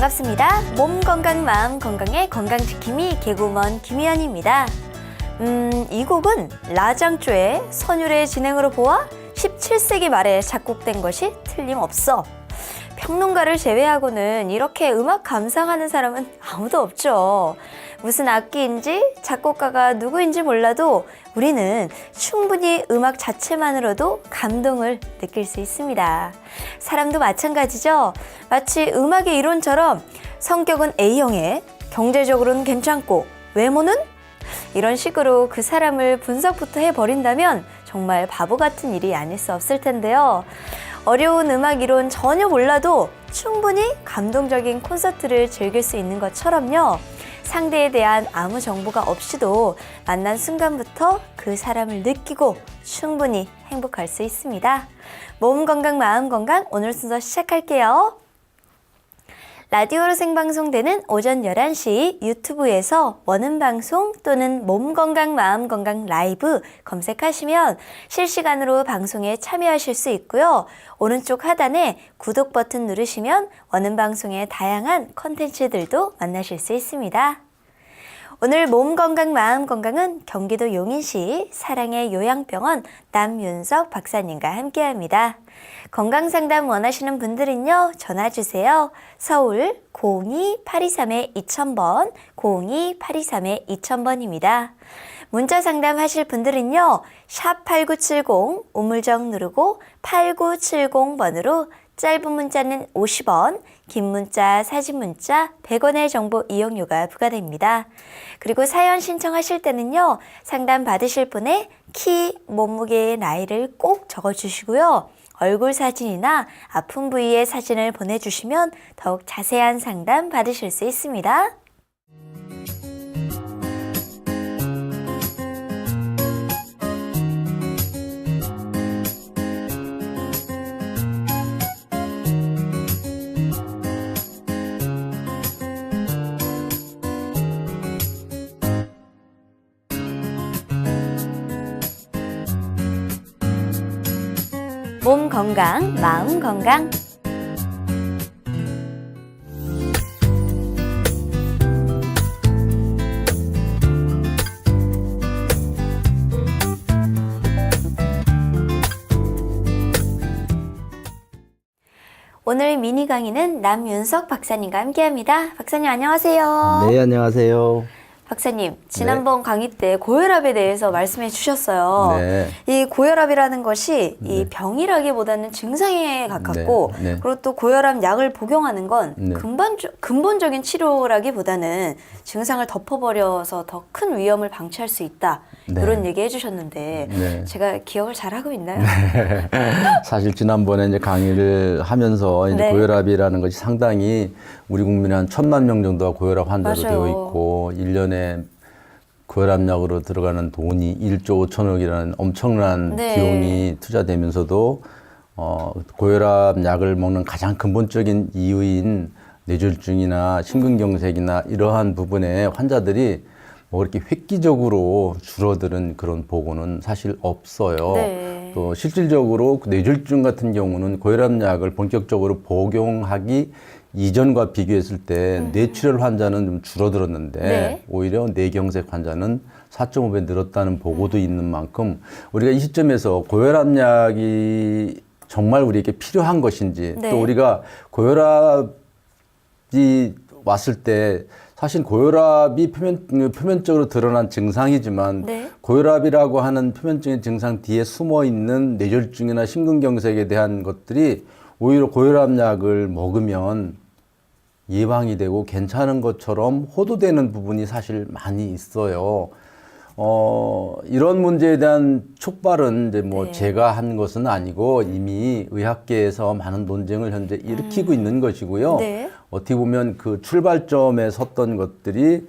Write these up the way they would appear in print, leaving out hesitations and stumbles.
반갑습니다. 몸 건강, 마음 건강의 건강지킴이 개구먼 김희연입니다. 이 곡은 라장조의 선율의 진행으로 보아 17세기 말에 작곡된 것이 틀림없어. 평론가를 제외하고는 이렇게 음악 감상하는 사람은 아무도 없죠. 무슨 악기인지 작곡가가 누구인지 몰라도 우리는 충분히 음악 자체만으로도 감동을 느낄 수 있습니다. 사람도 마찬가지죠. 마치 음악의 이론처럼 성격은 A형에 경제적으로는 괜찮고 외모는? 이런 식으로 그 사람을 분석부터 해버린다면 정말 바보 같은 일이 아닐 수 없을 텐데요. 어려운 음악 이론 전혀 몰라도 충분히 감동적인 콘서트를 즐길 수 있는 것처럼요. 상대에 대한 아무 정보가 없이도 만난 순간부터 그 사람을 느끼고 충분히 행복할 수 있습니다. 몸 건강, 마음 건강 오늘 순서 시작할게요. 라디오로 생방송되는 오전 11시 유튜브에서 원음방송 또는 몸건강 마음건강 라이브 검색하시면 실시간으로 방송에 참여하실 수 있고요. 오른쪽 하단에 구독 버튼 누르시면 원음방송의 다양한 컨텐츠들도 만나실 수 있습니다. 오늘 몸건강 마음건강은 경기도 용인시 사랑의 요양병원 남윤석 박사님과 함께합니다. 건강상담 원하시는 분들은요. 전화주세요. 서울 02-823-2000번 02-823-2000번입니다. 문자 상담하실 분들은요. 샵8970 우물정 누르고 8970번으로 짧은 문자는 50원, 긴 문자, 사진 문자 100원의 정보 이용료가 부과됩니다. 그리고 사연 신청하실 때는요. 상담 받으실 분의 키, 몸무게의 나이를 꼭 적어주시고요. 얼굴 사진이나 아픈 부위의 사진을 보내주시면 더욱 자세한 상담 받으실 수 있습니다. 몸 건강, 마음 건강. 오늘 미니 강의는 남윤석 박사님과 함께합니다. 박사님 안녕하세요. 네, 안녕하세요. 박사님, 지난번 강의 때 고혈압에 대해서 말씀해 주셨어요. 네. 이 고혈압이라는 것이 이 병이라기보다는 증상에 가깝고 네. 그리고 또 고혈압 약을 복용하는 건 네. 근본적인 치료라기보다는 증상을 덮어버려서 더 큰 위험을 방치할 수 있다. 네. 이런 얘기 해주셨는데 네. 제가 기억을 잘하고 있나요? 사실 지난번에 이제 강의를 하면서 이제 네. 고혈압이라는 것이 상당히 우리 국민의 한 1000만 명 정도가 고혈압 환자로 맞아요. 되어 있고 1년에 고혈압약으로 들어가는 돈이 1조 5천억이라는 엄청난 네. 비용이 투자되면서도 고혈압 약을 먹는 가장 근본적인 이유인 뇌졸중이나 심근경색이나 이러한 부분에 환자들이 뭐 그렇게 획기적으로 줄어드는 그런 보고는 사실 없어요. 네. 또 실질적으로 뇌졸중 같은 경우는 고혈압약을 본격적으로 복용하기 이전과 비교했을 때 뇌출혈 환자는 좀 줄어들었는데 네. 오히려 뇌경색 환자는 4.5배 늘었다는 보고도 있는 만큼 우리가 이 시점에서 고혈압약이 정말 우리에게 필요한 것인지 네. 또 우리가 고혈압이 왔을 때 사실 고혈압이 표면적으로 드러난 증상이지만 네. 고혈압이라고 하는 표면적인 증상 뒤에 숨어 있는 뇌졸중이나 심근경색에 대한 것들이 오히려 고혈압약을 먹으면 예방이 되고 괜찮은 것처럼 호도되는 부분이 사실 많이 있어요. 이런 문제에 대한 촉발은 이제 뭐 네. 제가 한 것은 아니고 이미 의학계에서 많은 논쟁을 현재 일으키고 있는 것이고요. 네. 어떻게 보면 그 출발점에 섰던 것들이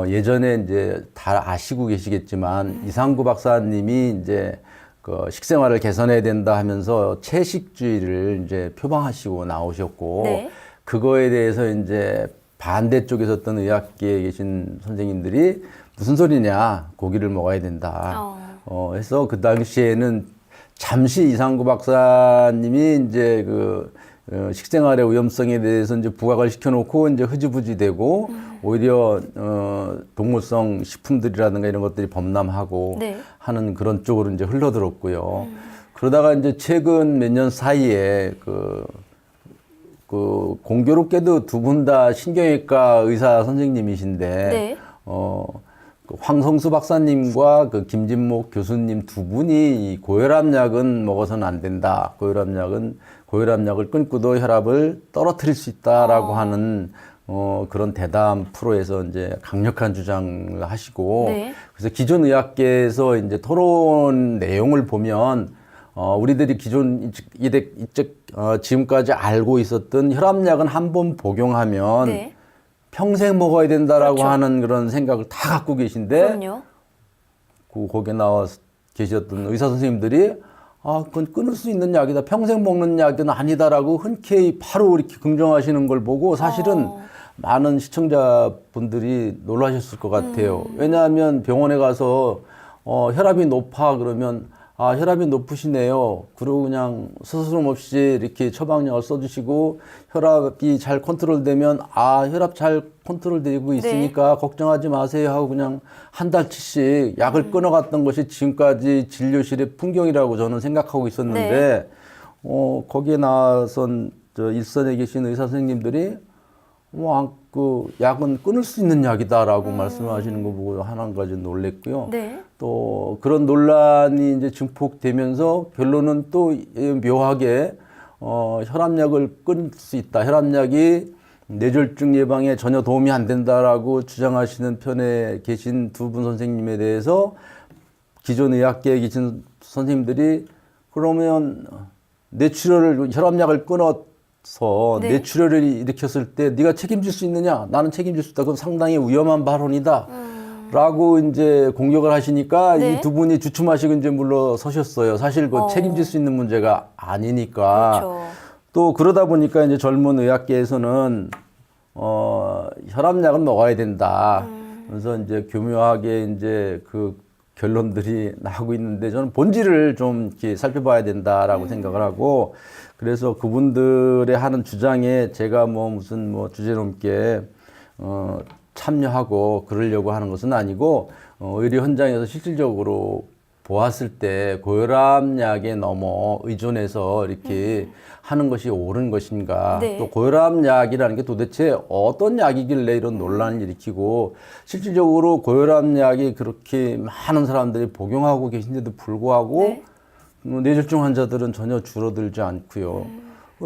예전에 이제 다 아시고 계시겠지만 이상구 박사님이 이제 그 식생활을 개선해야 된다 하면서 채식주의를 이제 표방하시고 나오셨고 네. 그거에 대해서 이제 반대쪽에 섰던 의학계에 계신 선생님들이 무슨 소리냐 고기를 먹어야 된다. 해서 그 당시에는 잠시 이상구 박사님이 이제 그 식생활의 위험성에 대해서 이제 부각을 시켜놓고 이제 흐지부지 되고 오히려 동물성 식품들이라든가 이런 것들이 범람하고 네. 하는 그런 쪽으로 이제 흘러들었고요. 그러다가 이제 최근 몇 년 사이에 그 공교롭게도 두 분 다 신경외과 의사 선생님이신데 네. 그 황성수 박사님과 그 김진목 교수님 두 분이 이 고혈압약은 먹어서는 안 된다. 고혈압약을 끊고도 혈압을 떨어뜨릴 수 있다라고 하는 그런 대담 프로에서 이제 강력한 주장을 하시고 네. 그래서 기존 의학계에서 이제 토론 내용을 보면 우리들이 기존 지금까지 알고 있었던 혈압약은 한 번 복용하면 네. 평생 먹어야 된다라고 그렇죠. 하는 그런 생각을 다 갖고 계신데 그럼요. 거기에 나와 계셨던 의사 선생님들이 그건 끊을 수 있는 약이다. 평생 먹는 약은 아니다라고 흔쾌히 바로 이렇게 긍정하시는 걸 보고 사실은 많은 시청자분들이 놀라셨을 것 같아요. 왜냐하면 병원에 가서 혈압이 높아 그러면 혈압이 높으시네요. 그리고 그냥 스스럼 없이 이렇게 처방약을 써주시고 혈압이 잘 컨트롤되면 혈압 잘 컨트롤되고 있으니까 걱정하지 마세요 하고 그냥 한 달치씩 약을 끊어갔던 것이 지금까지 진료실의 풍경이라고 저는 생각하고 있었는데 거기에 나선 일선에 계신 의사 선생님들이 그 약은 끊을 수 있는 약이다라고 말씀하시는 거 보고 한 가지 놀랬고요. 네. 또 그런 논란이 이제 증폭되면서 결론은 또 묘하게 혈압약을 끊을 수 있다. 혈압약이 뇌졸중 예방에 전혀 도움이 안 된다라고 주장하시는 편에 계신 두 분 선생님에 대해서 기존 의학계에 계신 선생님들이 그러면 혈압약을 끊어서 네. 뇌출혈을 일으켰을 때 네가 책임질 수 있느냐? 나는 책임질 수 있다. 그건 상당히 위험한 발언이다. 라고 이제 공격을 하시니까 네. 이 두 분이 주춤하시고 이제 물러서셨어요. 사실 그 책임질 수 있는 문제가 아니니까. 그렇죠. 또 그러다 보니까 이제 젊은 의학계에서는 혈압약은 먹어야 된다. 그래서 이제 교묘하게 이제 그 결론들이 나오고 있는데 저는 본질을 좀 이렇게 살펴봐야 된다라고 생각을 하고 그래서 그분들의 하는 주장에 제가 무슨 주제넘게 참여하고 그러려고 하는 것은 아니고 의료 현장에서 실질적으로 보았을 때 고혈압약에 너무 의존해서 이렇게 하는 것이 옳은 것인가 네. 또 고혈압약이라는 게 도대체 어떤 약이길래 이런 논란을 일으키고 실질적으로 고혈압약이 그렇게 많은 사람들이 복용하고 계신데도 불구하고 네. 뇌졸중 환자들은 전혀 줄어들지 않고요.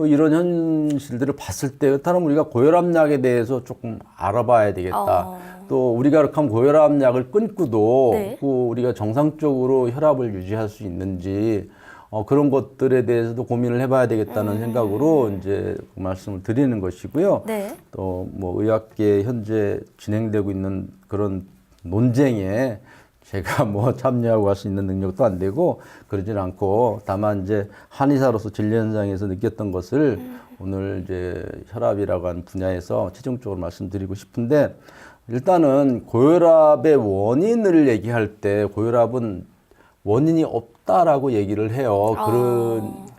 이런 현실들을 봤을 때 그렇다면 우리가 고혈압약에 대해서 조금 알아봐야 되겠다. 또 우리가 그렇게 하면 고혈압약을 끊고도 네. 우리가 정상적으로 혈압을 유지할 수 있는지 그런 것들에 대해서도 고민을 해봐야 되겠다는 생각으로 이제 그 말씀을 드리는 것이고요. 네. 또 의학계 현재 진행되고 있는 그런 논쟁에 제가 참여하고 할 수 있는 능력도 안 되고 그러진 않고 다만 이제 한의사로서 진료 현장에서 느꼈던 것을 오늘 이제 혈압이라고 하는 분야에서 최종적으로 말씀드리고 싶은데 일단은 고혈압의 원인을 얘기할 때 고혈압은 원인이 없다라고 얘기를 해요.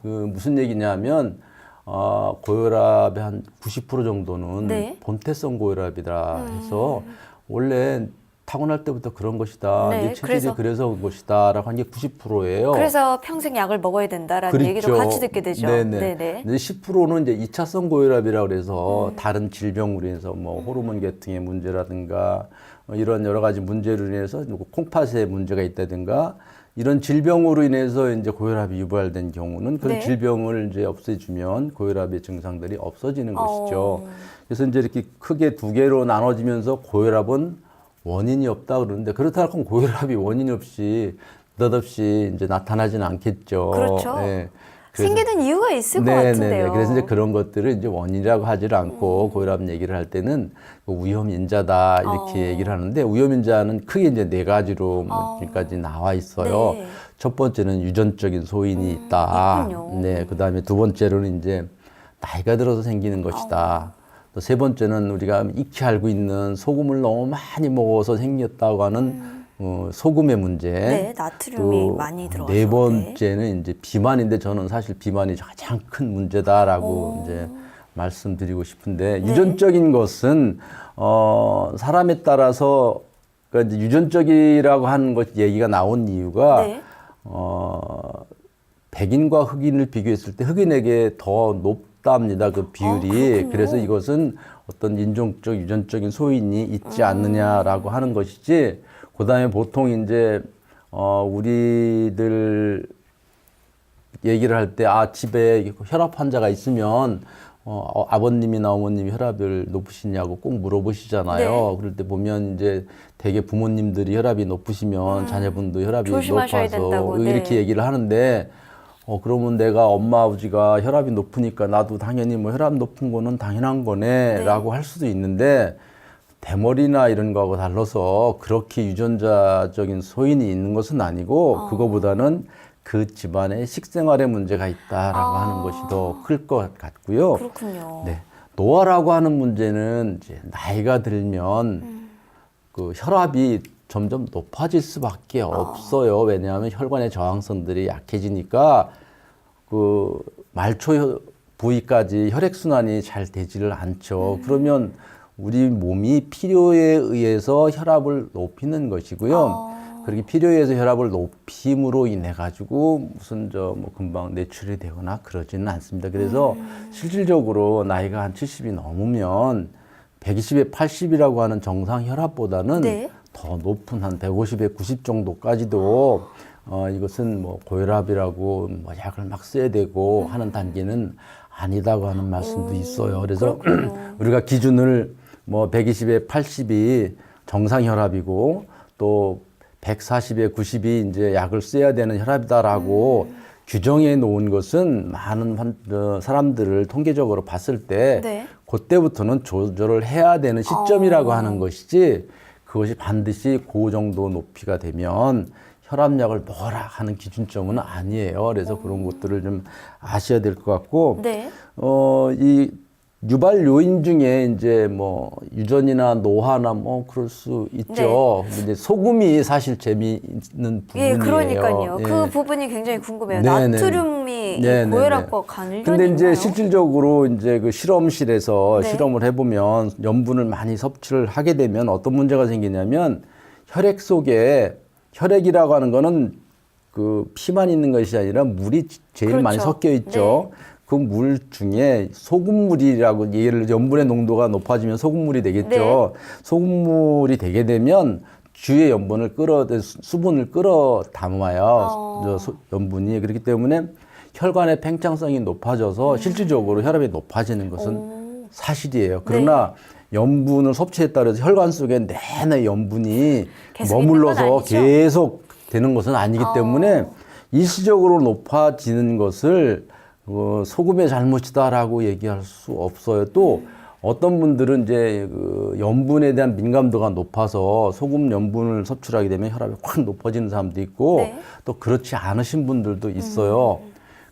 무슨 얘기냐면 고혈압의 한 90% 정도는 네. 본태성 고혈압이다 해서 원래 타고날 때부터 그런 것이다. 네, 네 체질이 그래서 온 것이다라고 하는 게 90%예요. 그래서 평생 약을 먹어야 된다라는 그렇죠. 얘기도 같이 듣게 되죠. 네네. 근데 10%는 이제 2차성 고혈압이라고 그래서 다른 질병으로 인해서 호르몬 계통의 문제라든가 이런 여러 가지 문제로 인해서 콩팥에 문제가 있다든가 이런 질병으로 인해서 이제 고혈압이 유발된 경우는 그 네. 질병을 이제 없애주면 고혈압의 증상들이 없어지는 것이죠. 그래서 이제 이렇게 크게 두 개로 나눠지면서 고혈압은 원인이 없다 그러는데 그렇다고 고혈압이 원인 없이 느닷없이 이제 나타나지는 않겠죠. 그렇죠. 네. 생기는 이유가 있을 것 같은데요. 그래서 이제 그런 것들을 이제 원인이라고 하지를 않고 고혈압 얘기를 할 때는 위험인자다 이렇게 얘기를 하는데 위험인자는 크게 이제 네 가지로 까지 나와 있어요. 네. 첫 번째는 유전적인 소인이 있다. 있군요. 네. 그다음에 두 번째로는 이제 나이가 들어서 생기는 것이다. 또 세 번째는 우리가 익히 알고 있는 소금을 너무 많이 먹어서 생겼다고 하는 소금의 문제. 네, 나트륨이 또 많이 들어가서. 네 번째는 이제 비만인데 저는 사실 비만이 가장 큰 문제다라고 이제 말씀드리고 싶은데 네. 유전적인 것은 사람에 따라서 그러니까 이제 유전적이라고 하는 것 얘기가 나온 이유가 네. 백인과 흑인을 비교했을 때 흑인에게 더 높답니다. 그 비율이. 그렇군요. 그래서 이것은 어떤 인종적 유전적인 소인이 있지 않느냐라고 하는 것이지. 그다음에 보통 이제 우리들 얘기를 할 때 집에 혈압 환자가 있으면 아버님이나 어머님이 혈압을 높으시냐고 꼭 물어보시잖아요. 네. 그럴 때 보면 이제 대개 부모님들이 혈압이 높으시면 자녀분도 혈압이 조심하셔야 높아서 된다고, 이렇게 네. 얘기를 하는데 그러면 내가 엄마 아버지가 혈압이 높으니까 나도 당연히 뭐 혈압 높은 거는 당연한 거네라고 할 수도 있는데 대머리나 이런 거하고 달라서 그렇게 유전자적인 소인이 있는 것은 아니고 그거보다는 그 집안의 식생활에 문제가 있다라고 하는 것이 더 클 것 같고요. 그렇군요. 네. 노화라고 하는 문제는 이제 나이가 들면 그 혈압이 점점 높아질 수밖에 없어요. 왜냐하면 혈관의 저항성들이 약해지니까 그 말초 부위까지 혈액순환이 잘 되지를 않죠. 그러면 우리 몸이 필요에 의해서 혈압을 높이는 것이고요. 그렇게 필요에 의해서 혈압을 높임으로 인해 가지고 무슨 뭐 금방 뇌출이 되거나 그러지는 않습니다. 그래서 실질적으로 나이가 한 70이 넘으면 120에 80이라고 하는 정상 혈압보다는 네. 더 높은 한 150에 90 정도까지도 이것은 뭐 고혈압이라고 뭐 약을 막 써야 되고 하는 단계는 아니다고 하는 말씀도 있어요. 그래서 우리가 기준을 뭐 120에 80이 정상 혈압이고 또 140에 90이 이제 약을 써야 되는 혈압이다라고 규정해 놓은 것은 많은 사람들을 통계적으로 봤을 때 네. 그때부터는 조절을 해야 되는 시점이라고 하는 것이지 그것이 반드시 그 정도 높이가 되면 혈압약을 먹어라 하는 기준점은 아니에요. 그래서 그런 것들을 좀 아셔야 될 것 같고, 네. 이 유발 요인 중에 이제 뭐 유전이나 노화나 뭐 그럴 수 있죠. 근데 이제 소금이 사실 재미있는 부분이에요. 예, 그러니까요. 예. 그 부분이 굉장히 궁금해요. 네네. 나트륨이 이 네네네. 고혈압과 관련이 근데 이제 있나요? 실질적으로 이제 그 실험실에서 네. 실험을 해보면 염분을 많이 섭취를 하게 되면 어떤 문제가 생기냐면 혈액 속에 혈액이라고 하는 거는 그 피만 있는 것이 아니라 물이 제일 그렇죠. 많이 섞여 있죠. 그 물 중에 소금물이라고 예를 들어 염분의 농도가 높아지면 소금물이 되겠죠. 네. 소금물이 되게 되면 주의 염분을 수분을 끌어 담아요. 염분이. 그렇기 때문에 혈관의 팽창성이 높아져서 실질적으로 혈압이 높아지는 것은 사실이에요. 그러나 염분을 섭취했다 해서 혈관 속에 내내 염분이 계속 있는 건 머물러서 아니죠? 계속 되는 것은 아니기 때문에 일시적으로 높아지는 것을 소금의 잘못이다라고 얘기할 수 없어요. 또 어떤 분들은 이제 그 염분에 대한 민감도가 높아서 소금 염분을 섭취하게 되면 혈압이 확 높아지는 사람도 있고 네. 또 그렇지 않으신 분들도 있어요.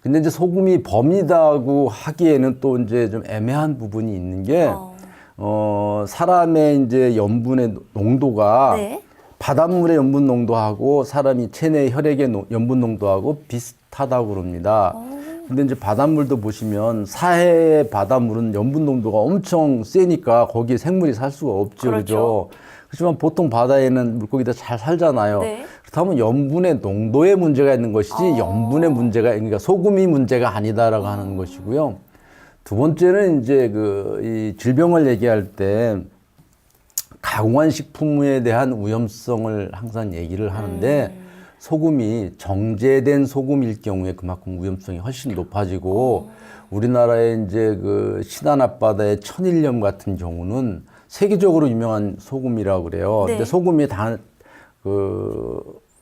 근데 이제 소금이 범이다고 하기에는 또 이제 좀 애매한 부분이 있는 게 사람의 이제 염분의 농도가 네. 바닷물의 염분 농도하고 사람이 체내 혈액의 염분 농도하고 비슷하다고 그럽니다. 근데 이제 바닷물도 보시면 사해의 바닷물은 염분 농도가 엄청 세니까 거기에 생물이 살 수가 없죠. 그렇죠. 그죠? 그렇지만 보통 바다에는 물고기들 잘 살잖아요. 네. 그렇다면 염분의 농도에 문제가 있는 것이지 염분의 문제가, 그러니까 소금이 문제가 아니다라고 하는 것이고요. 두 번째는 이제 이 질병을 얘기할 때 가공한 식품에 대한 위험성을 항상 얘기를 하는데 소금이 정제된 소금일 경우에 그만큼 위험성이 훨씬 높아지고 우리나라의 이제 그 신안 앞바다의 천일염 같은 경우는 세계적으로 유명한 소금이라고 그래요. 네. 근데 소금이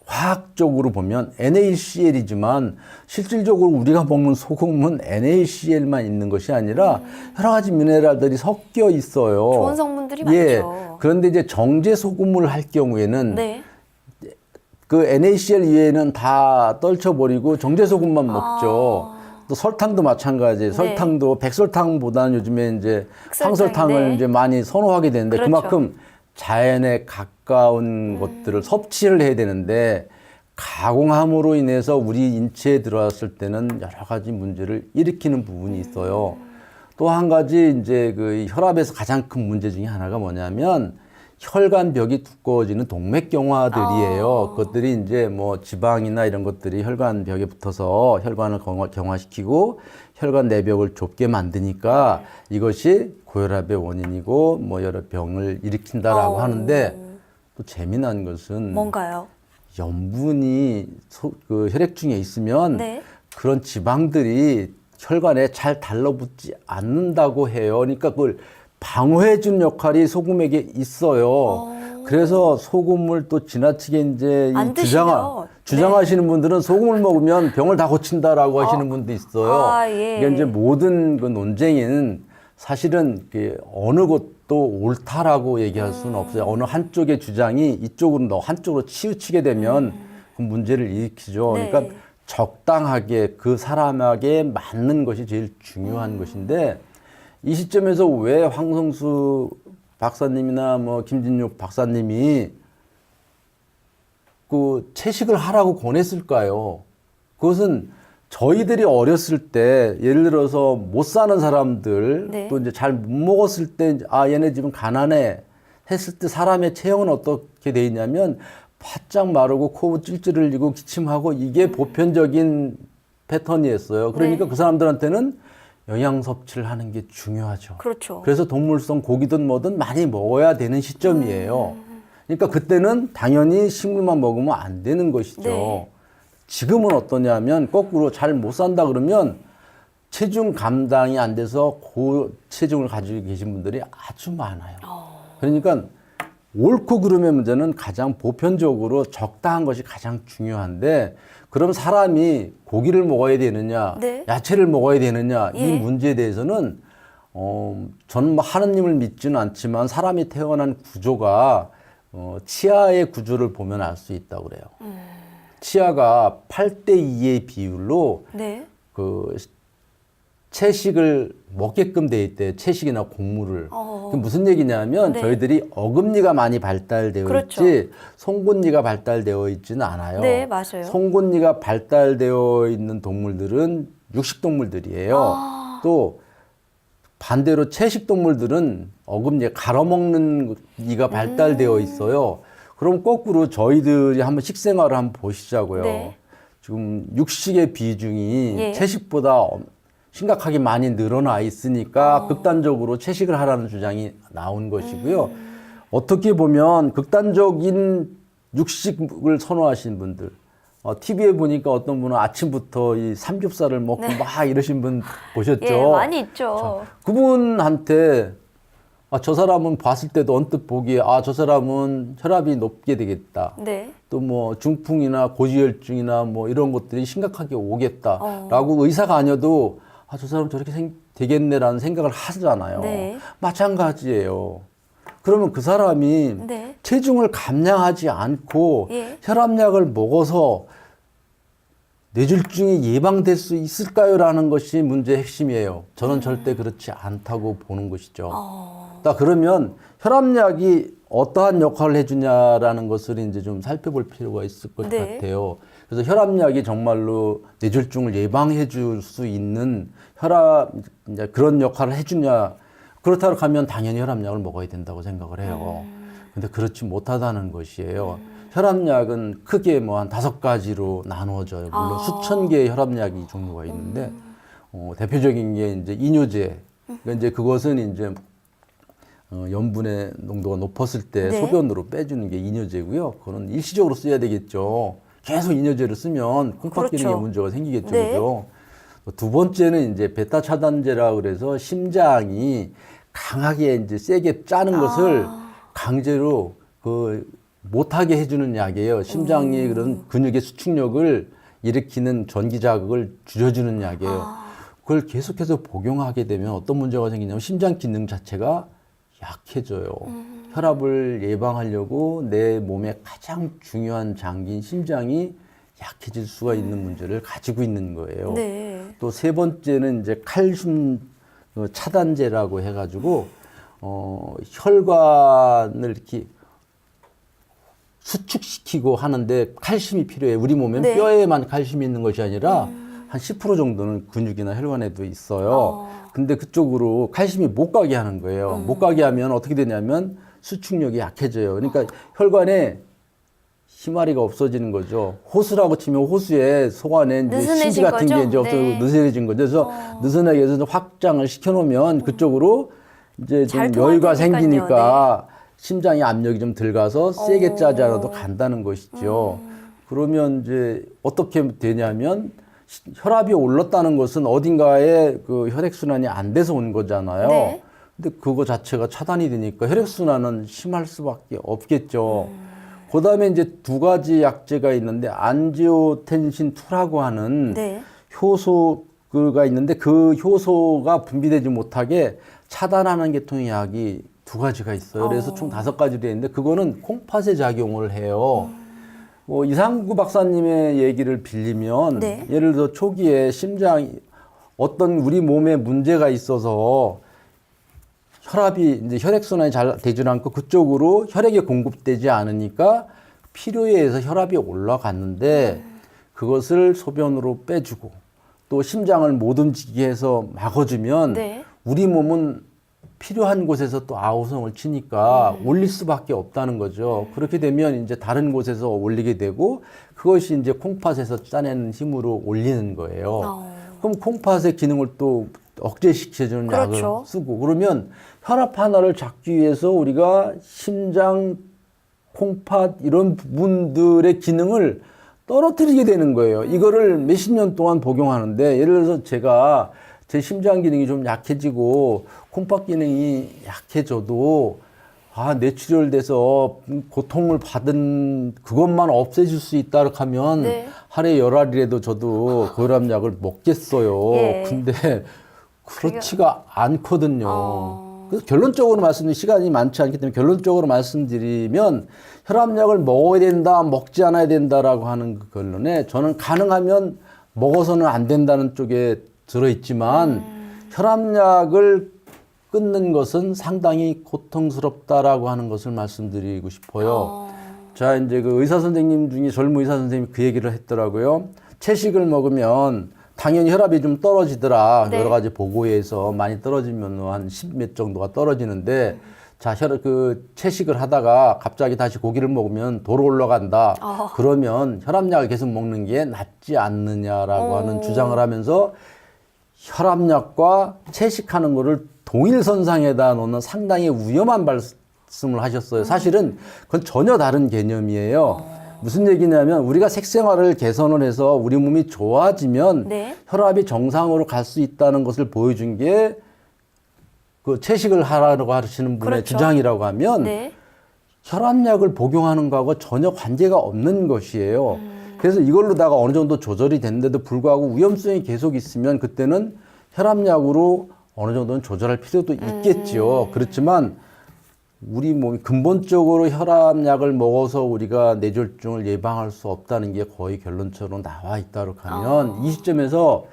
화학적으로 보면 NaCl이지만 실질적으로 우리가 먹는 소금은 NaCl만 있는 것이 아니라 여러 가지 미네랄들이 섞여 있어요. 좋은 성분들이 예. 많죠. 그런데 이제 정제 소금을 할 경우에는 네. 그 NaCl 이외에는 다 떨쳐버리고 정제 소금만 먹죠. 또 설탕도 마찬가지. 설탕도 백설탕보다는 요즘에 이제 흑설탕, 황설탕을 네. 이제 많이 선호하게 되는데 그렇죠. 그만큼 자연에 가까운 것들을 섭취를 해야 되는데 가공함으로 인해서 우리 인체에 들어왔을 때는 여러 가지 문제를 일으키는 부분이 있어요. 또 한 가지 이제 그 혈압에서 가장 큰 문제 중에 하나가 뭐냐면 혈관벽이 두꺼워지는 동맥경화들이에요. 그것들이 이제 뭐 지방이나 이런 것들이 혈관벽에 붙어서 혈관을 경화시키고 혈관 내벽을 좁게 만드니까 이것이 고혈압의 원인이고 뭐 여러 병을 일으킨다라고 하는데 또 재미난 것은 뭔가요? 염분이 그 혈액중에 있으면 네. 그런 지방들이 혈관에 잘 달라붙지 않는다고 해요. 그러니까 그걸 방어해주는 역할이 소금에게 있어요. 그래서 소금을 또 지나치게 이제 안 드시면, 주장하시는 분들은 소금을 먹으면 병을 다 고친다라고 하시는 분도 있어요. 아, 예. 이게 이제 모든 그 논쟁에는 사실은 어느 것도 옳다라고 얘기할 수는 없어요. 어느 한쪽의 주장이 이쪽으로 한쪽으로 치우치게 되면 그 문제를 일으키죠. 네. 그러니까 적당하게 그 사람에게 맞는 것이 제일 중요한 것인데 이 시점에서 왜 황성수 박사님이나 뭐 김진육 박사님이 그 채식을 하라고 권했을까요? 그것은 저희들이 어렸을 때 예를 들어서 못 사는 사람들 네. 또 이제 잘 못 먹었을 때 아 얘네 집은 가난해 했을 때 사람의 체형은 어떻게 돼 있냐면 바짝 마르고 코 찔찔 흘리고 기침하고 이게 보편적인 패턴이었어요. 그러니까 네. 그 사람들한테는 영양 섭취를 하는 게 중요하죠. 그렇죠. 그래서 동물성 고기든 뭐든 많이 먹어야 되는 시점이에요. 그러니까 그때는 당연히 식물만 먹으면 안 되는 것이죠. 네. 지금은 어떠냐면 거꾸로 잘 못 산다 그러면 체중 감당이 안 돼서 고체중을 가지고 계신 분들이 아주 많아요. 그러니까 옳고 그름의 문제는 가장 보편적으로 적당한 것이 가장 중요한데 그럼 사람이 고기를 먹어야 되느냐, 네. 야채를 먹어야 되느냐 예. 이 문제에 대해서는 저는 뭐 하느님을 믿지는 않지만 사람이 태어난 구조가 치아의 구조를 보면 알 수 있다고 그래요. 치아가 8대 2의 비율로 네. 그 채식을 먹게끔 돼 있대. 채식이나 곡물을. 그게 무슨 얘기냐면 네. 저희들이 어금니가 많이 발달되어 그렇죠. 있지 송곳니가 발달되어 있지는 않아요. 네, 맞아요. 송곳니가 발달되어 있는 동물들은 육식동물들이에요. 또 반대로 채식동물들은 어금니에 갈아먹는 이가 발달되어 있어요. 그럼 거꾸로 저희들이 한번 식생활을 한번 보시자고요. 네. 지금 육식의 비중이 예. 채식보다 심각하게 많이 늘어나 있으니까 극단적으로 채식을 하라는 주장이 나온 것이고요. 어떻게 보면 극단적인 육식을 선호하시는 분들, TV에 보니까 어떤 분은 아침부터 이 삼겹살을 먹고 막 이러신 분 보셨죠? 예, 많이 있죠. 그분한테 저 사람은 봤을 때도 언뜻 보기에 저 사람은 혈압이 높게 되겠다. 네. 또 뭐 중풍이나 고지혈증이나 뭐 이런 것들이 심각하게 오겠다라고 의사가 아니어도 저 사람 저렇게 되겠네라는 생각을 하잖아요. 네. 마찬가지예요. 그러면 그 사람이 네. 체중을 감량하지 않고 예. 혈압약을 먹어서 뇌졸중이 예방될 수 있을까요?라는 것이 문제의 핵심이에요. 저는 절대 그렇지 않다고 보는 것이죠. 그러면 혈압약이 어떠한 역할을 해주냐라는 것을 이제 좀 살펴볼 필요가 있을 것 네. 같아요. 그래서 혈압약이 정말로 뇌졸중을 예방해 줄 수 있는 이제 그런 역할을 해주냐. 그렇다고 하면 당연히 혈압약을 먹어야 된다고 생각을 해요. 근데 그렇지 못하다는 것이에요. 혈압약은 크게 뭐 한 5가지로 나누어져요. 물론 수천 개의 혈압약이 종류가 있는데, 대표적인 게 이제 이뇨제. 그러니까 이제 그것은 이제 염분의 농도가 높았을 때 네. 소변으로 빼주는 게 이뇨제고요. 그거는 일시적으로 써야 되겠죠. 계속 이뇨제를 쓰면 콩팥 기능에 그렇죠. 문제가 생기겠죠. 네. 그죠? 두 번째는 이제 베타 차단제라 그래서 심장이 강하게 이제 세게 짜는 것을 강제로 못하게 해주는 약이에요. 심장의 그런 근육의 수축력을 일으키는 전기 자극을 줄여주는 약이에요. 그걸 계속해서 복용하게 되면 어떤 문제가 생기냐면 심장 기능 자체가 약해져요. 혈압을 예방하려고 내 몸의 가장 중요한 장기인 심장이 약해질 수가 있는 문제를 가지고 있는 거예요. 네. 또 세 번째는 이제 칼슘 차단제라고 해가지고 혈관을 이렇게 수축시키고 하는데 칼슘이 필요해. 우리 몸엔 네. 뼈에만 칼슘이 있는 것이 아니라 한 10% 정도는 근육이나 혈관에도 있어요. 근데 그쪽으로 칼슘이 못 가게 하는 거예요. 못 가게 하면 어떻게 되냐면 수축력이 약해져요. 그러니까 혈관에 희마리가 없어지는 거죠. 호수라고 치면 호수에 속 안에 이제 느슨해진 심지 같은 게 거죠? 이제 없어지고 네. 느슨해진 거죠. 그래서 느슨하게 해서 확장을 시켜놓으면 그쪽으로 이제 좀 잘 여유가 통할 테니까요. 생기니까 심장의 압력이 좀 들어가서 세게 짜지 않아도 간다는 것이죠. 그러면 이제 어떻게 되냐면 혈압이 올랐다는 것은 어딘가에 그 혈액순환이 안 돼서 온 거잖아요. 네. 근데 그거 자체가 차단이 되니까 혈액순환은 심할 수밖에 없겠죠. 그 다음에 이제 두 가지 약제가 있는데 안지오텐신 2라고 하는 네. 효소가 있는데 그 효소가 분비되지 못하게 차단하는 계통의 약이 두 가지가 있어요. 그래서 총 5가지로 되어 있는데 그거는 콩팥에 작용을 해요. 이상구 박사님의 얘기를 빌리면 네. 예를 들어 초기에 심장이 어떤 우리 몸에 문제가 있어서 혈압이 이제 혈액순환이 잘 되지 않고 그쪽으로 혈액이 공급되지 않으니까 필요에 의해서 혈압이 올라갔는데 그것을 소변으로 빼주고 또 심장을 못 움직이게 해서 막아주면 네. 우리 몸은 필요한 곳에서 또 아우성을 치니까 올릴 수밖에 없다는 거죠. 그렇게 되면 이제 다른 곳에서 올리게 되고 그것이 이제 콩팥에서 짜내는 힘으로 올리는 거예요. 그럼 콩팥의 기능을 또 억제시켜주는 그렇죠. 약을 쓰고 그러면 혈압 하나를 잡기 위해서 우리가 심장, 콩팥 이런 부분들의 기능을 떨어뜨리게 되는 거예요. 이거를 몇십 년 동안 복용하는데 예를 들어서 제가 제 심장 기능이 좀 약해지고 콩팥 기능이 약해져도 뇌출혈돼서 고통을 받은 그것만 없애줄 수 있다 하면 네. 하루에 10알이라도 저도 고혈압약을 먹겠어요. 예. 근데 그렇지가 않거든요. 그래서 결론적으로 시간이 많지 않기 때문에 결론적으로 말씀드리면 혈압약을 먹어야 된다, 먹지 않아야 된다라고 하는 그 결론에 저는 가능하면 먹어서는 안 된다는 쪽에 들어있지만 혈압약을 끊는 것은 상당히 고통스럽다라고 하는 것을 말씀드리고 싶어요. 자, 이제 그 의사 선생님 중에 젊은 의사 선생님이 그 얘기를 했더라고요. 채식을 먹으면 당연히 혈압이 좀 떨어지더라. 네. 여러 가지 보고에 의해서 많이 떨어지면 한 10 몇 정도가 떨어지는데 자, 채식을 하다가 갑자기 다시 고기를 먹으면 도로 올라간다. 그러면 혈압약을 계속 먹는 게 낫지 않느냐라고 하는 주장을 하면서 혈압약과 채식하는 거를 동일선상에다 놓는 상당히 위험한 말씀을 하셨어요. 사실은 그건 전혀 다른 개념이에요. 무슨 얘기냐면 우리가 색생활을 개선을 해서 우리 몸이 좋아지면 네. 혈압이 정상으로 갈 수 있다는 것을 보여준 게 그 채식을 하라고 하시는 분의 그렇죠. 주장이라고 하면 네. 혈압약을 복용하는 거하고 전혀 관계가 없는 것이에요. 그래서 이걸로다가 어느 정도 조절이 됐는데도 불구하고 위험성이 계속 있으면 그때는 혈압약으로 어느 정도는 조절할 필요도 있겠죠. 그렇지만 우리 몸이 근본적으로 혈압약을 먹어서 우리가 뇌졸중을 예방할 수 없다는 게 거의 결론처럼 나와 있다고 하면 이 시점에서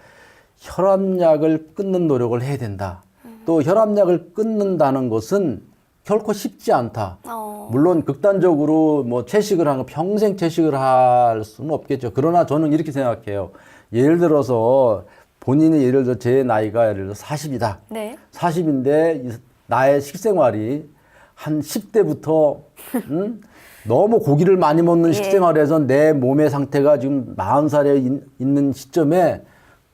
혈압약을 끊는 노력을 해야 된다. 또 혈압약을 끊는다는 것은 결코 쉽지 않다. 물론 극단적으로 채식을 하는 평생 채식을 할 수는 없겠죠. 그러나 저는 이렇게 생각해요. 예를 들어서 본인이 예를 들어 제 나이가 예를 들어 40이다. 네. 40인데 나의 식생활이 한 10대부터 너무 고기를 많이 먹는 식생활을 해서 내 몸의 상태가 지금 40살에 있는 시점에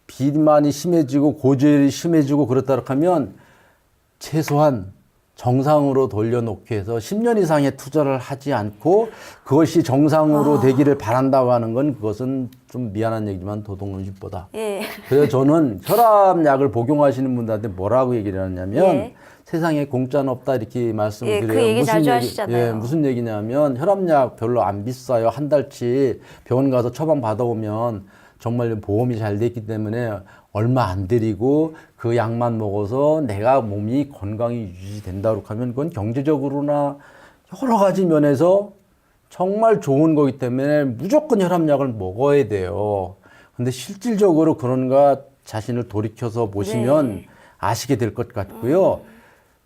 비만이 심해지고 고지혈이 심해지고 그렇다 하면 최소한 정상으로 돌려놓기 위해서 10년 이상의 투자를 하지 않고 그것이 정상으로 되기를 바란다고 하는 건 그것은 좀 미안한 얘기지만 도둑놈집보다. 예. 그래서 저는 혈압약을 복용하시는 분들한테 뭐라고 얘기를 하냐면 예. 세상에 공짜는 없다 이렇게 말씀을 예, 드려요. 그 얘기 자주 하시잖아요. 무슨 얘기냐면 혈압약 별로 안 비싸요. 한 달치 병원 가서 처방 받아오면 정말 보험이 잘 돼 있기 때문에 얼마 안 들이고 그 약만 먹어서 내가 몸이 건강이 유지된다고 하면 그건 경제적으로나 여러 가지 면에서 정말 좋은 거기 때문에 무조건 혈압약을 먹어야 돼요. 근데 실질적으로 그런가 자신을 돌이켜서 보시면 아시게 될 것 같고요.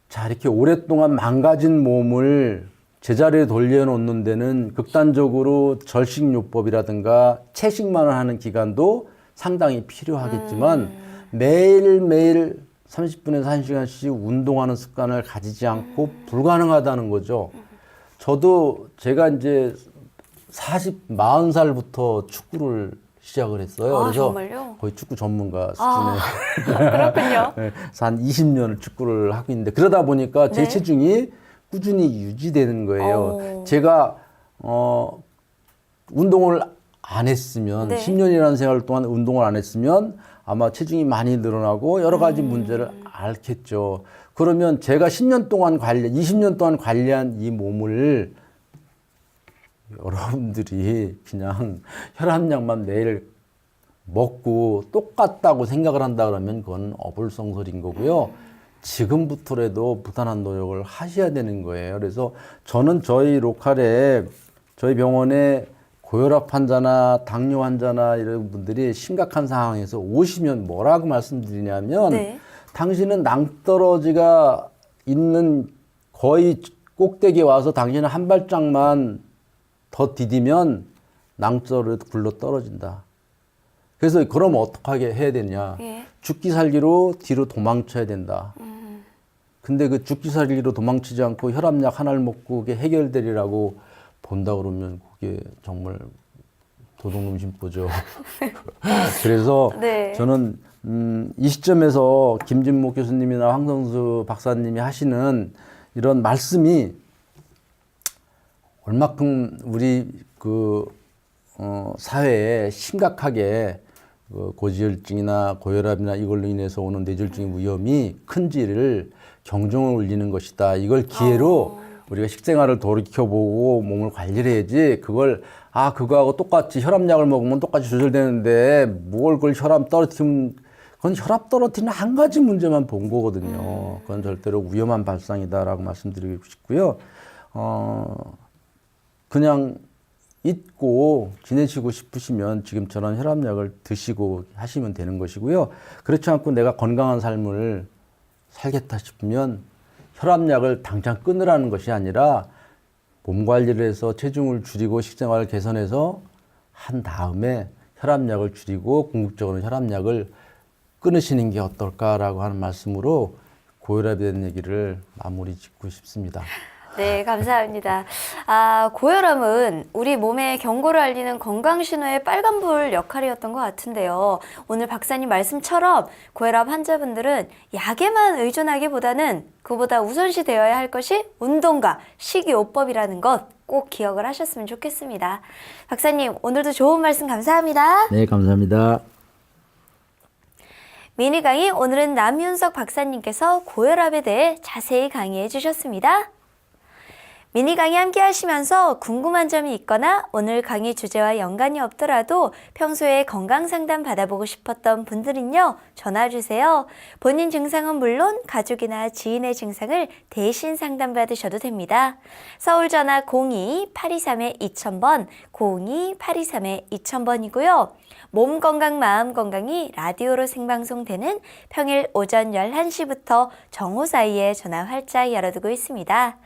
자, 이렇게 오랫동안 망가진 몸을 제자리에 돌려놓는 데는 극단적으로 절식요법이라든가 채식만을 하는 기간도 상당히 필요하겠지만 매일매일 30분에서 1시간씩 운동하는 습관을 가지지 않고 불가능하다는 거죠. 저도 제가 이제 40살부터 축구를 시작을 했어요. 아, 그래서 정말요? 거의 축구 전문가 수준의 그렇군요. 네, 그래서 한 20년을 축구를 하고 있는데 그러다 보니까 제 네. 체중이 꾸준히 유지되는 거예요. 오. 제가 운동을 안 했으면 네. 10년이라는 생활 동안 운동을 안 했으면 아마 체중이 많이 늘어나고 여러 가지 문제를 앓겠죠. 그러면 제가 10년 동안 20년 동안 관리한 이 몸을 여러분들이 그냥 혈압약만 매일 먹고 똑같다고 생각을 한다 그러면 그건 어불성설인 거고요. 지금부터라도 부단한 노력을 하셔야 되는 거예요. 그래서 저는 저희 로컬에 저희 병원에 고혈압 환자나 당뇨 환자나 이런 분들이 심각한 상황에서 오시면 뭐라고 말씀드리냐면 네. 당신은 낭떠러지가 있는 거의 꼭대기에 와서 당신은 한 발짝만 더 디디면 낭떠러지 굴러 떨어진다. 그래서 그럼 어떻게 해야 되냐? 예. 죽기 살기로 뒤로 도망쳐야 된다. 근데 그 죽기 살기로 도망치지 않고 혈압약 하나를 먹고 그게 해결되리라고 본다 그러면 그게 정말 도둑놈 심보죠. 그래서 네. 저는 이 시점에서 김진목 교수님이나 황성수 박사님이 하시는 이런 말씀이 얼마큼 우리 사회에 심각하게 고지혈증이나 고혈압이나 이걸로 인해서 오는 뇌졸중의 위험이 큰지를 경종을 울리는 것이다. 이걸 기회로 우리가 식생활을 돌이켜보고 몸을 관리를 해야지 그걸 그거하고 똑같이 혈압약을 먹으면 똑같이 조절되는데 뭘 그걸 혈압 떨어뜨리면 그건 혈압 떨어뜨리는 한 가지 문제만 본 거거든요. 그건 절대로 위험한 발상이다라고 말씀드리고 싶고요. 그냥 잊고 지내시고 싶으시면 지금처럼 혈압약을 드시고 하시면 되는 것이고요. 그렇지 않고 내가 건강한 삶을 살겠다 싶으면 혈압약을 당장 끊으라는 것이 아니라 몸 관리를 해서 체중을 줄이고 식생활을 개선해서 한 다음에 혈압약을 줄이고 궁극적으로 혈압약을 끊으시는 게 어떨까라고 하는 말씀으로 고혈압에 대한 얘기를 마무리 짓고 싶습니다. 네, 감사합니다. 고혈압은 우리 몸에 경고를 알리는 건강신호의 빨간불 역할이었던 것 같은데요. 오늘 박사님 말씀처럼 고혈압 환자분들은 약에만 의존하기보다는 그보다 우선시 되어야 할 것이 운동과 식이요법이라는 것 꼭 기억을 하셨으면 좋겠습니다. 박사님, 오늘도 좋은 말씀 감사합니다. 네, 감사합니다. 미니 강의, 오늘은 남윤석 박사님께서 고혈압에 대해 자세히 강의해 주셨습니다. 미니 강의 함께 하시면서 궁금한 점이 있거나 오늘 강의 주제와 연관이 없더라도 평소에 건강 상담 받아보고 싶었던 분들은요, 전화 주세요. 본인 증상은 물론 가족이나 지인의 증상을 대신 상담받으셔도 됩니다. 서울 전화 02-823-2000번, 02-823-2000번이고요. 몸 건강, 마음 건강이 라디오로 생방송되는 평일 오전 11시부터 정오 사이에 전화 활짝 열어두고 있습니다.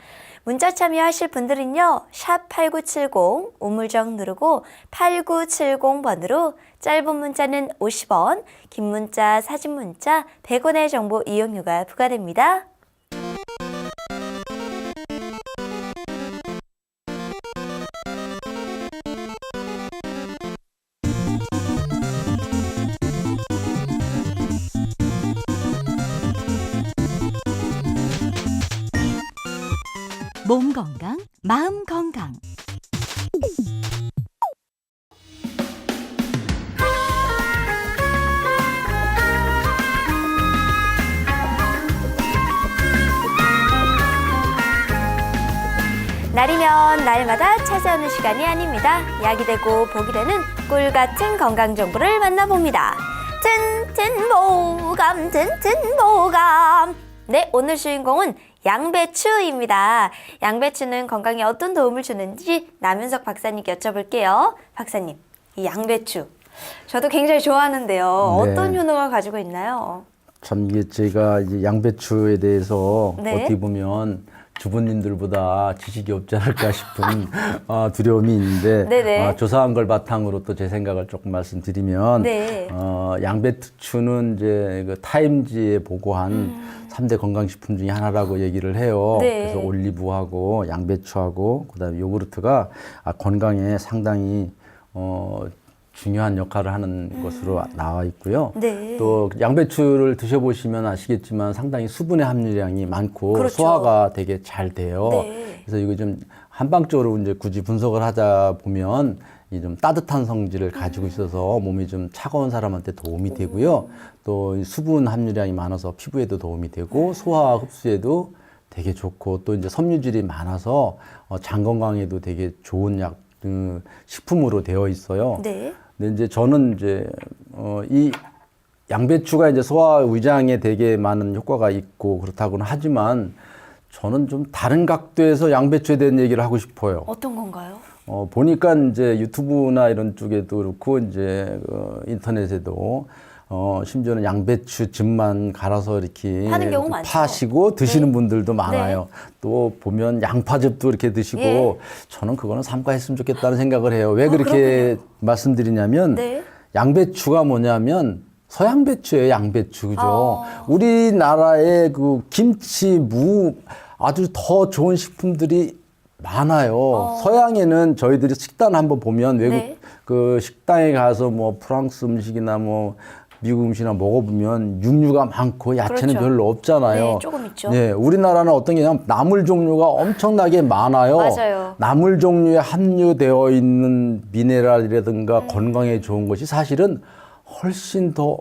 문자 참여하실 분들은요, 샵 8970 우물정 누르고 8970번으로 짧은 문자는 50원, 긴 문자, 사진 문자 100원의 정보 이용료가 부과됩니다. 몸 건강, 마음 건강. 날이면 날마다 찾아오는 시간이 아닙니다. 약이 되고 복이 되는 꿀 같은 건강 정보를 만나봅니다. 튼튼보감, 튼튼보감. 네, 오늘 주인공은 양배추입니다. 양배추는 건강에 어떤 도움을 주는지 남윤석 박사님께 여쭤볼게요. 박사님, 이 양배추 저도 굉장히 좋아하는데요. 네. 어떤 효능을 가지고 있나요? 참 이게 제가 이제 양배추에 대해서 네. 어떻게 보면 주부님들보다 지식이 없지 않을까 싶은 두려움이 있는데 네네. 조사한 걸 바탕으로 또 제 생각을 조금 말씀드리면 네. 양배추는 이제 그 타임지에 보고한 3대 건강식품 중에 하나라고 얘기를 해요. 네. 그래서 올리브하고 양배추하고 그다음에 요구르트가 건강에 상당히 중요한 역할을 하는 것으로 나와 있고요. 네. 또 양배추를 드셔보시면 아시겠지만 상당히 수분의 함유량이 많고 그렇죠. 소화가 되게 잘 돼요. 네. 그래서 이거 좀 한방적으로 이제 굳이 분석을 하다 보면 이 좀 따뜻한 성질을 가지고 있어서 몸이 좀 차가운 사람한테 도움이 되고요. 또이 수분 함유량이 많아서 피부에도 도움이 되고 소화 흡수에도 되게 좋고 또 이제 섬유질이 많아서 장 건강에도 되게 좋은 식품으로 되어 있어요. 네. 근데 이제 저는 이제 이 양배추가 이제 소화 위장에 되게 많은 효과가 있고 그렇다고는 하지만 저는 좀 다른 각도에서 양배추에 대한 얘기를 하고 싶어요. 어떤 건가요? 보니까 이제 유튜브나 이런 쪽에도 그렇고 이제 인터넷에도 심지어는 양배추 즙만 갈아서 이렇게 파는 경우 많죠. 파시고 드시는 네. 분들도 많아요. 또 보면 양파즙도 이렇게 드시고 예. 저는 그거는 삼가했으면 좋겠다는 생각을 해요. 왜 그렇게 그렇군요. 말씀드리냐면 네. 양배추가 뭐냐면 서양배추예요, 양배추. 그죠? 아. 우리나라의 그 김치, 무 아주 더 좋은 식품들이 많아요. 서양에는 저희들이 식단 한번 보면 외국 네. 그 식당에 가서 뭐 프랑스 음식이나 뭐 미국 음식이나 먹어보면 육류가 많고 야채는 그렇죠. 별로 없잖아요. 네, 조금 있죠. 네, 우리나라는 어떤 게 냐면 나물 종류가 엄청나게 많아요. 맞아요. 나물 종류에 함유되어 있는 미네랄이라든가 건강에 좋은 것이 사실은 훨씬 더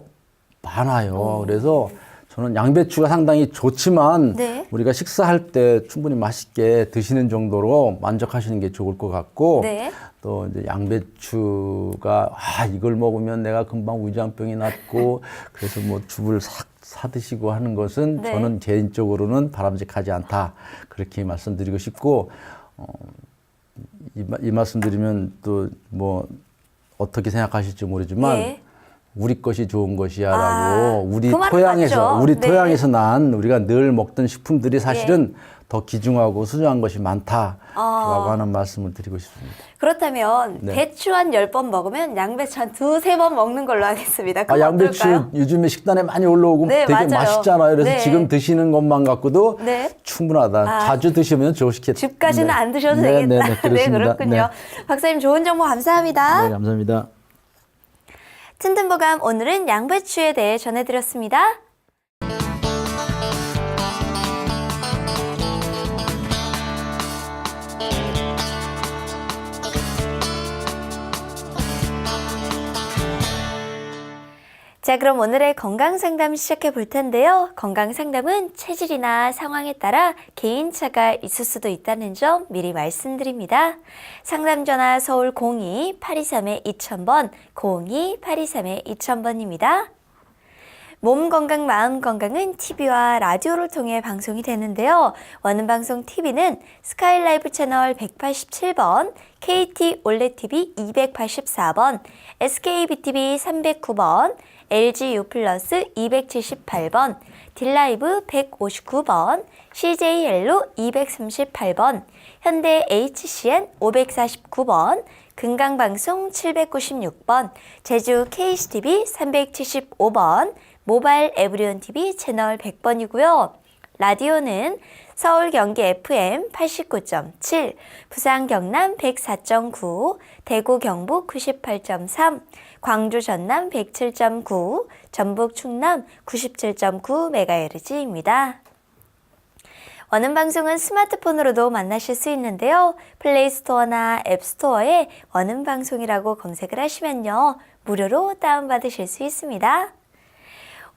많아요. 그래서 저는 양배추가 상당히 좋지만 네. 우리가 식사할 때 충분히 맛있게 드시는 정도로 만족하시는 게 좋을 것 같고 네. 또 이제 양배추가 이걸 먹으면 내가 금방 위장병이 낫고 그래서 뭐 즙을 사 드시고 하는 것은 네. 저는 개인적으로는 바람직하지 않다 그렇게 말씀드리고 싶고 이 말씀 드리면 또 뭐 어떻게 생각하실지 모르지만 예. 우리 것이 좋은 것이야라고 우리 그 말은 토양에서 맞죠. 우리 네. 토양에서 난 우리가 늘 먹던 식품들이 사실은 더 귀중하고 소중한 것이 많다라고 하는 말씀을 드리고 싶습니다. 그렇다면 네. 배추 한 10번 먹으면 양배추 한 2-3번 먹는 걸로 하겠습니다. 그럼 양배추 어떨까요? 요즘에 식단에 많이 올라오고 네, 되게 맞아요. 맛있잖아요. 그래서 네. 지금 드시는 것만 갖고도 네. 충분하다. 자주 드시면 좋으시겠다. 즙까지는 안 드셔도 네, 되겠다. 네, 그렇습니다. 그렇군요. 박사님 좋은 정보 감사합니다. 네, 감사합니다. 튼튼보감 오늘은 양배추에 대해 전해드렸습니다. 자, 그럼 오늘의 건강상담 시작해 볼 텐데요. 건강상담은 체질이나 상황에 따라 개인차가 있을 수도 있다는 점 미리 말씀드립니다. 상담전화 서울 02-823-2000번, 02-823-2000번입니다. 몸 건강, 마음 건강은 TV와 라디오를 통해 방송이 되는데요. 원음방송 TV는 스카이라이브 채널 187번, KT 올레TV 284번, SKBTV 309번, LG U+ 278번, 딜라이브 159번, CJ 헬로 238번, 현대 HCN 549번, 금강방송 796번, 제주 KCTV 375번, 모바일 에브리온 TV 채널 100번이고요. 라디오는 서울 경기 FM 89.7, 부산 경남 104.9, 대구 경북 98.3, 광주 전남 107.9, 전북 충남 97.9MHz입니다. 원음방송은 스마트폰으로도 만나실 수 있는데요. 플레이스토어나 앱스토어에 원음방송이라고 검색을 하시면요. 무료로 다운받으실 수 있습니다.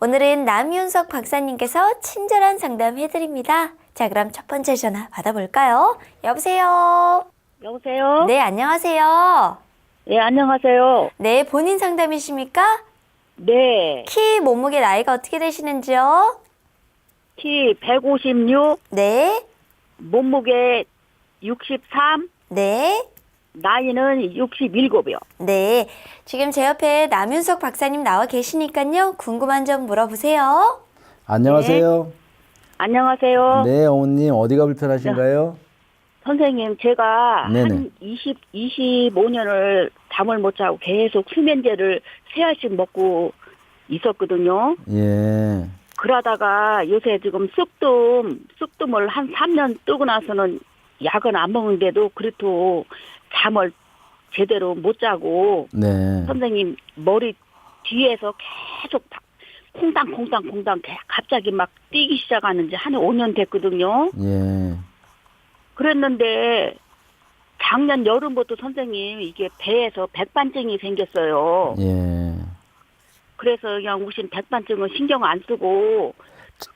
오늘은 남윤석 박사님께서 친절한 상담 해드립니다. 자, 그럼 첫 번째 전화 받아볼까요? 여보세요? 여보세요? 네, 안녕하세요. 네, 안녕하세요. 네, 본인 상담이십니까? 네, 키, 몸무게, 나이가 어떻게 되시는지요? 키 156, 네, 몸무게 63, 네, 나이는 67이요. 네. 지금 제 옆에 남윤석 박사님 나와 계시니까요. 궁금한 점 물어보세요. 안녕하세요. 안녕하세요. 네, 어머님 어디가 불편하신가요? 선생님, 제가 네네. 한 25년을 잠을 못 자고 계속 수면제를 3알씩 먹고 있었거든요. 예. 그러다가 요새 지금 쑥뜸을 한 3년 뜨고 나서는 약은 안 먹는데도 그래도 잠을 제대로 못 자고 네. 선생님 머리 뒤에서 계속 막 콩당콩당 갑자기 막 뛰기 시작하는지 한 5년 됐거든요. 예. 그랬는데 작년 여름부터 선생님 이게 배에서 백반증이 생겼어요. 예. 그래서 그냥 우선 백반증은 신경 안 쓰고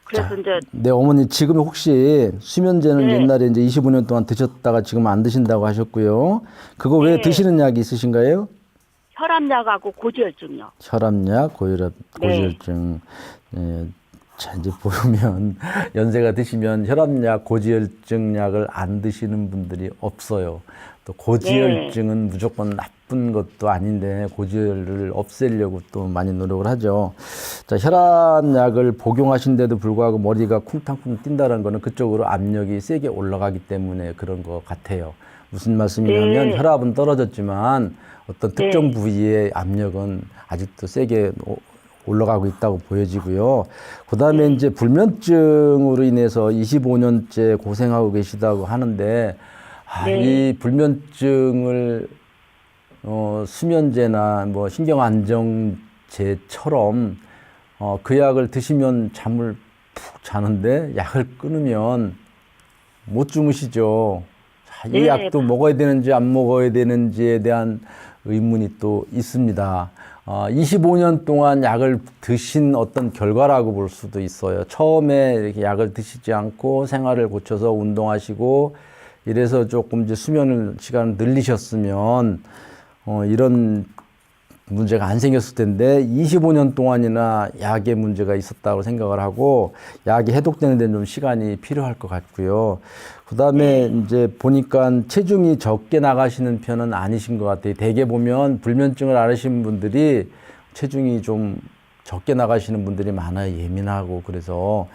그래서 이제 네, 어머니 지금 혹시 수면제는 네. 옛날에 이제 25년 동안 드셨다가 지금 안 드신다고 하셨고요. 그거 외에 네. 드시는 약이 있으신가요? 혈압약하고 고지혈증요. 혈압약, 네. 고지혈증. 예. 자, 이제 보면 연세가 드시면 혈압약, 고지혈증 약을 안 드시는 분들이 없어요. 또 고지혈증은 무조건 나쁜 것도 아닌데 고지혈을 없애려고 또 많이 노력을 하죠. 자, 혈압약을 복용하신데도 불구하고 머리가 쿵탕쿵 뛴다는 거는 그쪽으로 압력이 세게 올라가기 때문에 그런 것 같아요. 무슨 말씀이냐면 네. 혈압은 떨어졌지만 어떤 특정 네. 부위의 압력은 아직도 세게 올라가고 있다고 보여지고요. 그 다음에 이제 불면증으로 인해서 25년째 고생하고 계시다고 하는데, 네. 이 불면증을, 수면제나 뭐 신경안정제처럼, 그 약을 드시면 잠을 푹 자는데 약을 끊으면 못 주무시죠. 자, 이 네. 약도 먹어야 되는지 안 먹어야 되는지에 대한 의문이 또 있습니다. 25년 동안 약을 드신 어떤 결과라고 볼 수도 있어요. 처음에 이렇게 약을 드시지 않고 생활을 고쳐서 운동하시고 이래서 조금 이제 시간을 늘리셨으면, 이런 문제가 안 생겼을 텐데 25년 동안이나 약에 문제가 있었다고 생각을 하고 약이 해독되는 데는 좀 시간이 필요할 것 같고요. 그 다음에 이제 보니까 체중이 적게 나가시는 편은 아니신 것 같아요. 대개 보면 불면증을 앓으신 분들이 체중이 좀 적게 나가시는 분들이 많아요. 예민하고 그래서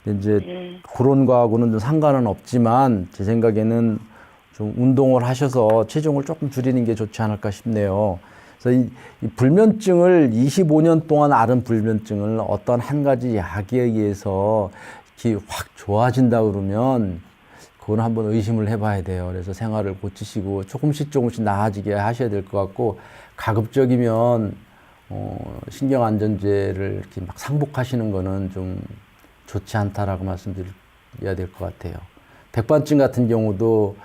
이제 그런 거하고는 좀 상관은 없지만 제 생각에는 좀 운동을 하셔서 체중을 조금 줄이는 게 좋지 않을까 싶네요. 그래서 이 불면증을 25년 동안 앓은 불면증을 어떤 한 가지 약에 의해서 이렇게 확 좋아진다 그러면 그건 한번 의심을 해봐야 돼요. 그래서 생활을 고치시고 조금씩 나아지게 하셔야 될 것 같고 가급적이면 신경안정제를 이렇게 막 상복하시는 거는 좀 좋지 않다라고 말씀드려야 될 것 같아요. 백반증 같은 경우도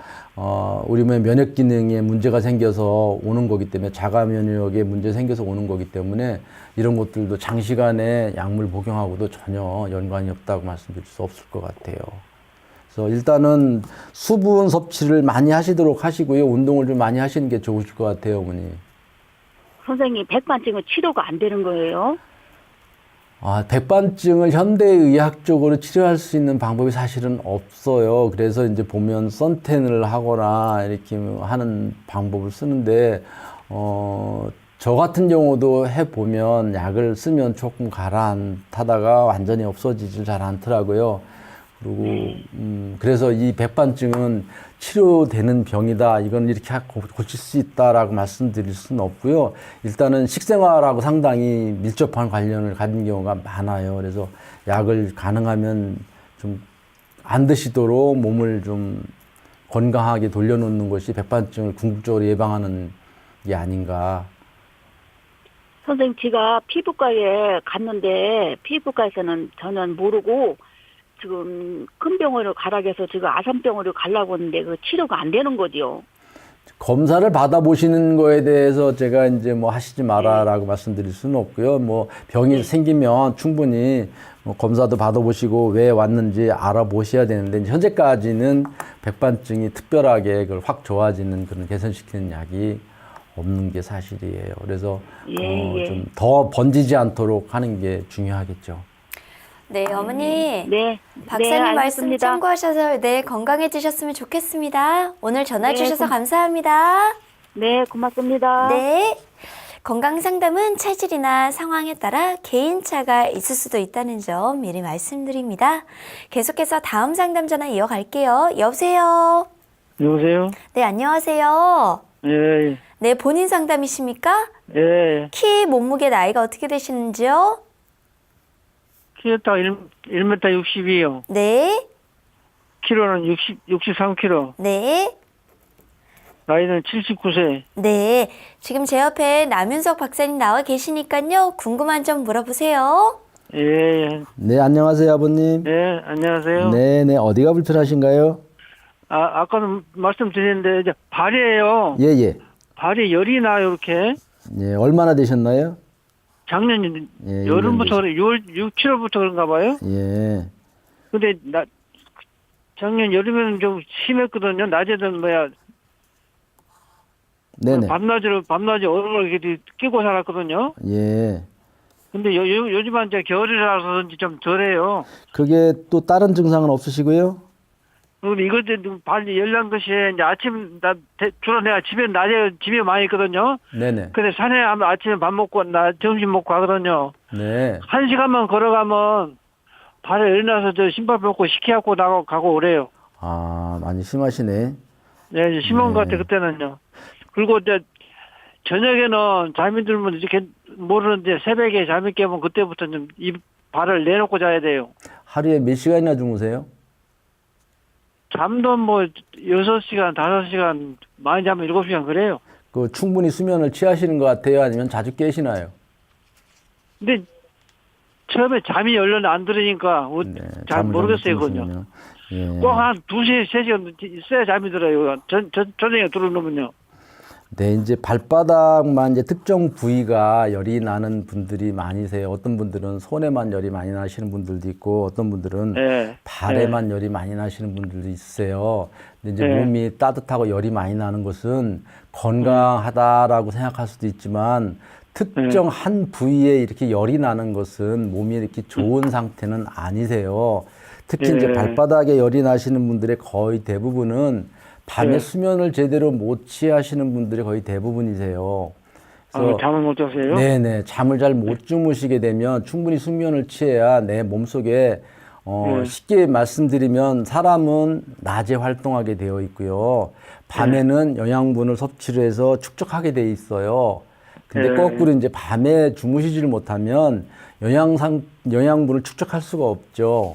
우리 몸의 면역 기능에 문제가 생겨서 오는 거기 때문에 자가 면역에 문제 생겨서 오는 거기 때문에 이런 것들도 장시간에 약물 복용하고도 전혀 연관이 없다고 말씀드릴 수 없을 것 같아요. 그래서 일단은 수분 섭취를 많이 하시도록 하시고요. 운동을 좀 많이 하시는 게 좋으실 것 같아요, 어머니. 선생님 백반증은 치료가 안 되는 거예요? 백반증을 현대의학적으로 치료할 수 있는 방법이 사실은 없어요. 그래서 이제 보면 선텐을 하거나 이렇게 하는 방법을 쓰는데, 저 같은 경우도 해보면 약을 쓰면 조금 가라앉다가 완전히 없어지질 잘 않더라고요. 그리고, 그래서 이 백반증은 치료되는 병이다. 이건 이렇게 고칠 수 있다라고 말씀드릴 수는 없고요. 일단은 식생활하고 상당히 밀접한 관련을 가진 경우가 많아요. 그래서 약을 가능하면 좀 안 드시도록 몸을 좀 건강하게 돌려놓는 것이 백반증을 궁극적으로 예방하는 게 아닌가. 선생님 제가 피부과에 갔는데 피부과에서는 전혀 모르고 지금 큰 병원을 가라 해서 지금 아산병원을 가려고 하는데 그 치료가 안 되는 거죠. 검사를 받아보시는 거에 대해서 제가 이제 뭐 하시지 마라라고 말씀드릴 수는 없고요. 뭐 병이 생기면 충분히 뭐 검사도 받아보시고 왜 왔는지 알아보셔야 되는데 현재까지는 백반증이 특별하게 그걸 확 좋아지는 그런 개선시키는 약이 없는 게 사실이에요. 그래서 좀 더 번지지 않도록 하는 게 중요하겠죠. 네, 어머니. 네. 박사님 네, 말씀 알겠습니다. 참고하셔서 건강해지셨으면 좋겠습니다. 오늘 전화 네, 주셔서 감사합니다. 네, 고맙습니다. 네. 건강 상담은 체질이나 상황에 따라 개인차가 있을 수도 있다는 점 미리 말씀드립니다. 계속해서 다음 상담 전화 이어갈게요. 여보세요? 여보세요? 네, 안녕하세요. 예, 네, 본인 상담이십니까? 예. 키, 몸무게, 나이가 어떻게 되시는지요? 키가 딱 1m 62요. 네, 키로는 63kg. 네, 나이는 79세. 네. 지금 제 옆에 남윤석 박사님 나와 계시니까요. 궁금한 점 물어보세요. 예, 네, 안녕하세요, 아버님. 예, 안녕하세요. 네, 네, 어디가 불편하신가요? 아까도 말씀드렸는데, 이제 발이에요. 예, 예. 발이 열이 나요, 이렇게. 예, 얼마나 되셨나요? 작년 예, 여름부터, 6, 7월부터 그런가 봐요. 예. 근데, 작년 여름에는 좀 심했거든요. 낮에는 네네. 밤낮에 얼음을 이렇게 끼고 살았거든요. 예. 근데 요즘은 이제 겨울이라서 좀 덜해요. 그게 또 다른 증상은 없으시고요? 근데 이것도 발이 열난 것이 이제 아침, 주로 내가 낮에 집에 많이 있거든요. 네네. 근데 산에 아침에 밥 먹고, 점심 먹고 가거든요. 네. 1시간만 걸어가면 발에 열이 나서 저 신발 벗고 식히하고 가고 오래요. 아, 많이 심하시네. 네, 이제 심한 것 같아요, 그때는요. 그리고 이제 저녁에는 잠이 들면 이렇게 모르는데 새벽에 잠이 깨면 그때부터 좀 이 발을 내놓고 자야 돼요. 하루에 몇 시간이나 주무세요? 잠도 6시간, 5시간, 많이 자면 7시간 그래요. 그 충분히 수면을 취하시는 것 같아요? 아니면 자주 깨시나요? 근데 처음에 잠이 얼른 안 들으니까 네, 잘 잠을 모르겠어요, 좀 그건요. 주무시면요. 예. 꼭 한 2시, 3시간 있어야 잠이 들어요. 저녁에 들어놓으면요. 네, 이제 발바닥만 이제 특정 부위가 열이 나는 분들이 많으세요. 어떤 분들은 손에만 열이 많이 나시는 분들도 있고, 어떤 분들은 네. 발에만 열이 많이 나시는 분들도 있으세요. 근데 이제 네. 몸이 따뜻하고 열이 많이 나는 것은 건강하다라고 생각할 수도 있지만, 특정 한 부위에 이렇게 열이 나는 것은 몸이 이렇게 좋은 상태는 아니세요. 특히 이제 네. 발바닥에 열이 나시는 분들의 거의 대부분은 밤에 네. 수면을 제대로 못 취하시는 분들이 거의 대부분이세요. 그래서 잠을 못 자세요? 네네, 잠을 잘 못 주무시게 되면 충분히 숙면을 취해야 내 몸속에 쉽게 말씀드리면 사람은 낮에 활동하게 되어 있고요. 밤에는 영양분을 섭취를 해서 축적하게 돼 있어요. 근데 네. 거꾸로 이제 밤에 주무시지를 못하면 영양분을 축적할 수가 없죠.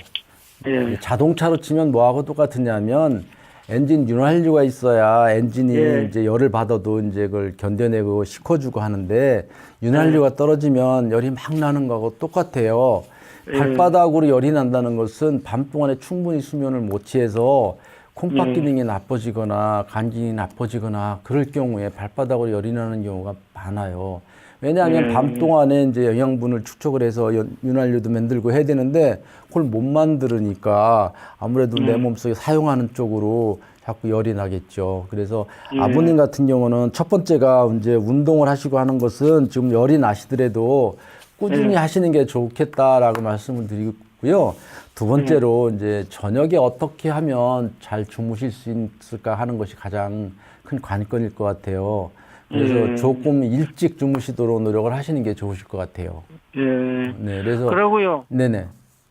예. 자동차로 치면 뭐하고 똑같으냐면 엔진 윤활유가 있어야 엔진이 예. 이제 열을 받아도 이제 그걸 견뎌내고 식혀주고 하는데 윤활유가 떨어지면 열이 막 나는 거하고 똑같아요. 발바닥으로 열이 난다는 것은 밤 동안에 충분히 수면을 못 취해서 콩팥 기능이 나빠지거나 간 기능이 나빠지거나 그럴 경우에 발바닥으로 열이 나는 경우가 많아요. 왜냐하면 밤 동안에 이제 영양분을 축적을 해서 윤활유도 만들고 해야 되는데 그걸 못 만들으니까 아무래도 내 몸속에 사용하는 쪽으로 자꾸 열이 나겠죠. 그래서 아버님 같은 경우는 첫 번째가 이제 운동을 하시고 하는 것은 지금 열이 나시더라도 꾸준히 하시는 게 좋겠다라고 말씀을 드리고요. 두 번째로 이제 저녁에 어떻게 하면 잘 주무실 수 있을까 하는 것이 가장 큰 관건일 것 같아요. 그래서 조금 일찍 주무시도록 노력을 하시는 게 좋으실 것 같아요. 예. 네, 그래서 그러고요. 네네.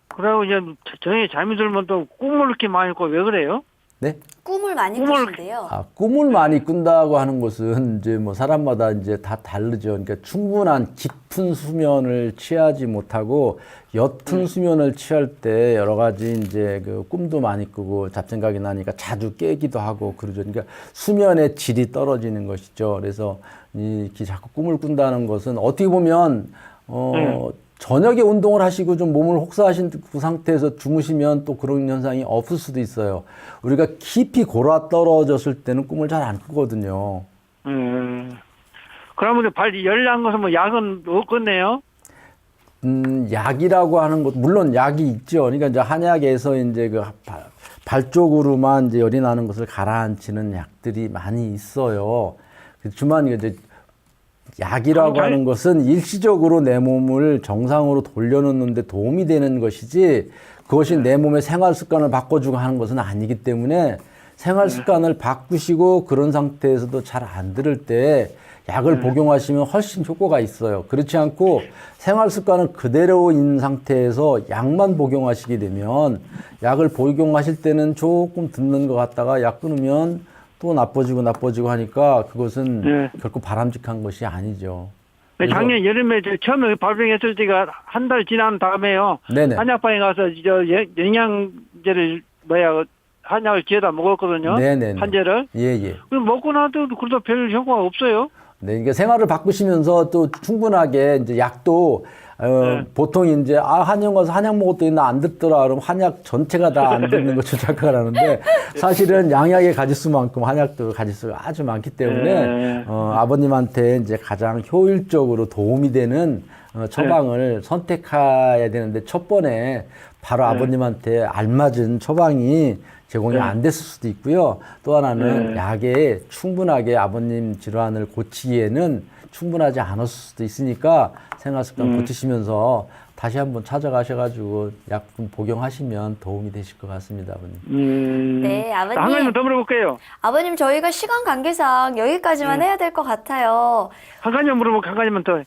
그러고 이제 저녁에 잠이 들면 또 꿈을 이렇게 많이 꿔. 왜 그래요? 네. 꿈을 많이 꾸신대요. 아, 꿈을 많이 꾼다고 하는 것은 이제 뭐 사람마다 이제 다 다르죠. 그러니까 충분한 깊은 수면을 취하지 못하고 옅은 수면을 취할 때 여러 가지 이제 그 꿈도 많이 꾸고 잡생각이 나니까 자주 깨기도 하고 그러죠. 그러니까 수면의 질이 떨어지는 것이죠. 그래서 이렇게 자꾸 꿈을 꾼다는 것은 어떻게 보면 저녁에 운동을 하시고 좀 몸을 혹사하신 그 상태에서 주무시면 또 그런 현상이 없을 수도 있어요. 우리가 깊이 골아 떨어졌을 때는 꿈을 잘 안 꾸거든요. 그러면 발 열난 것은 뭐 약은 없겠네요? 약이라고 하는 것, 물론 약이 있죠. 그러니까 이제 한약에서 이제 그 발 쪽으로만 이제 열이 나는 것을 가라앉히는 약들이 많이 있어요. 그렇지만 이제 약이라고 하는 것은 일시적으로 내 몸을 정상으로 돌려놓는데 도움이 되는 것이지 그것이 내 몸의 생활 습관을 바꿔주고 하는 것은 아니기 때문에 생활 습관을 바꾸시고 그런 상태에서도 잘 안 들을 때 약을 복용하시면 훨씬 효과가 있어요. 그렇지 않고 생활 습관은 그대로 있는 상태에서 약만 복용하시게 되면 약을 복용하실 때는 조금 듣는 것 같다가 약 끊으면 또 나빠지고 하니까 그것은 네. 결코 바람직한 것이 아니죠. 그래서- 작년 여름에 처음에 발병했을 때가 한 달 지난 다음에요. 네네. 한약방에 가서 영양제를 한약을 지어다 먹었거든요. 네네네. 한제를. 예. 그럼 먹고 나도 그래도 별 효과가 없어요. 네, 그러니까 생활을 바꾸시면서 또 충분하게 이제 약도 네. 보통 이제 한약 가서 한약 먹었더니 나 안 듣더라 그러면 한약 전체가 다 안 듣는 것처럼 착각을 하는데 사실은 양약의 가지수만큼 한약도 가지수가 아주 많기 때문에 네. 아버님한테 이제 가장 효율적으로 도움이 되는 처방을 선택해야 되는데 첫 번에 바로 아버님한테 알맞은 처방이 제공이 안 됐을 수도 있고요. 또 하나는 약에 충분하게 아버님 질환을 고치기에는 충분하지 않았을 수도 있으니까 생활습관 고치시면서 다시 한번 찾아가셔가지고 약품 복용하시면 도움이 되실 것 같습니다, 아버님. 네, 아버님. 한 가지만 더 물어볼게요. 아버님, 저희가 시간 관계상 여기까지만 해야 될 것 같아요. 한 가지만 물어볼게요. 한 가지만 더.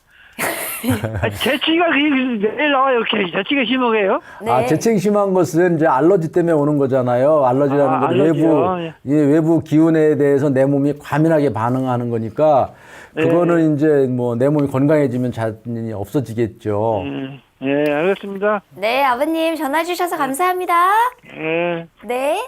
재치가 매일 나와요. 재치가 심하게요? 네. 재채기 심한 것은 이제 알러지 때문에 오는 거잖아요. 알러지라는 건 알러지요. 외부 기운에 대해서 내 몸이 과민하게 반응하는 거니까 그거는 이제 뭐 내 몸이 건강해지면 자연히 없어지겠죠. 예, 알겠습니다. 네, 아버님 전화 주셔서 감사합니다. 예. 네.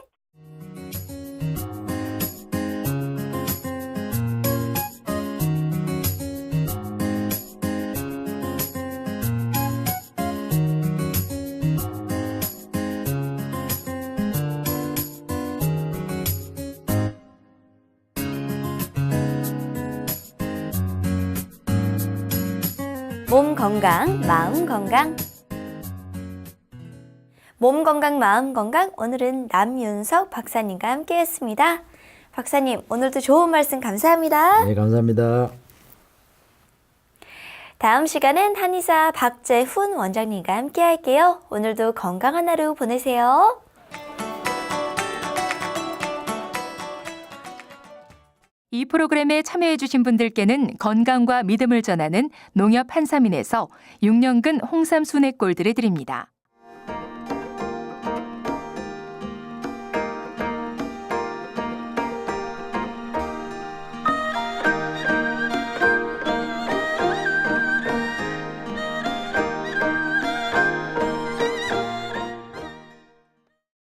몸 건강, 마음 건강. 몸 건강, 마음 건강. 오늘은 남윤석 박사님과 함께 했습니다. 박사님, 오늘도 좋은 말씀 감사합니다. 네, 감사합니다. 다음 시간엔 한의사 박재훈 원장님과 함께 할게요. 오늘도 건강한 하루 보내세요. 이 프로그램에 참여해주신 분들께는 건강과 믿음을 전하는 농협 한삼인에서 6년근 홍삼 순액골드를 드립니다.